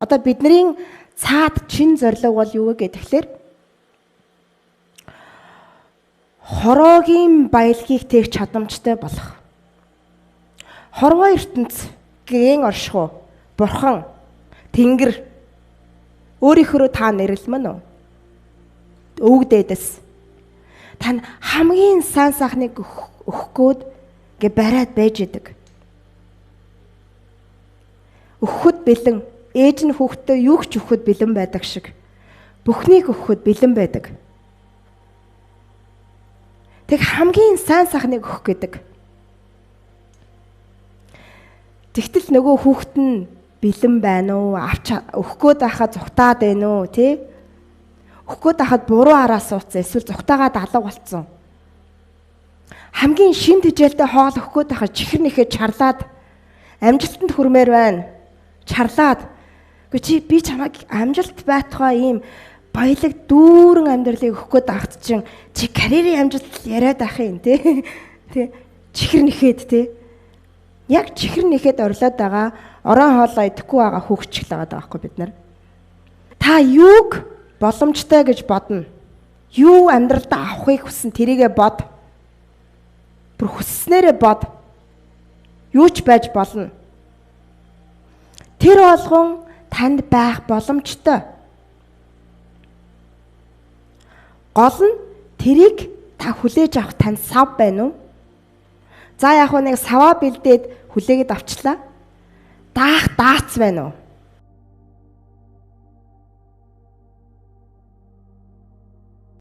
Одоо бидний цаад чин зорилго бол юу вэ гэхээр хороогийн баялагийг тээх чадамжтай болох. Хорвоо ертөнц, гэн оршихуй, бурхан, тэнгэр өөрийнхөө та нэрлэмэн үү? Өвгдээдэс. Тань хамгийн сайн сайхныг өгөх гээд гэ бариад байж идэг. Өгөхөд бэлэн, ээж нь хүүхдээ юу ч өгөхөд бэлэн байдаг шиг бүхнийг өгөхөд бэлэн байдаг. Тэг хамгийн сайн сайхныг өгөх гэдэг. Тэгтэл нөгөө хүүхэд нь бэлэн байна уу? Авч өгөх гээд байхад зүгтаад байна уу? Тэ? Өгөх гээд байхад буруу араа суудсан. Эсвэл зүгтаагаад алга болцсон. Хамгийн шин тэжээлтэй хоол өгөх гээд байхад чихэр нэхээ чарлаад амжилтанд хүрмээр байна. Чарлаад. Гэхдээ би чамайг амжилт байтугай ийм баялаг дүүрэн амьдралыг өгөх гээд байхад чинь чи карьерийн амжилт яриад ах юм тий. Тэ? Чихэр нэхэд тий. Яг чихэр нэхэд орлоод байгаа орон хоолоо идэхгүй байгаа хүүхчл байгаа байхгүй бид нар. Та юуг боломжтой гэж бодно? Юу амьдралдаа авахыг хүссэн тэрийгэ бод. Бүр хүсснээрээ бод. Юу ч байж болно. Тэр болгон танд байх боломжтой. Гол нь тэрийг та хүлээж авах тань сав байна уу? За яг нэг саваа бэлдээд хүлээгээд авчлаа. Даах даац байна уу?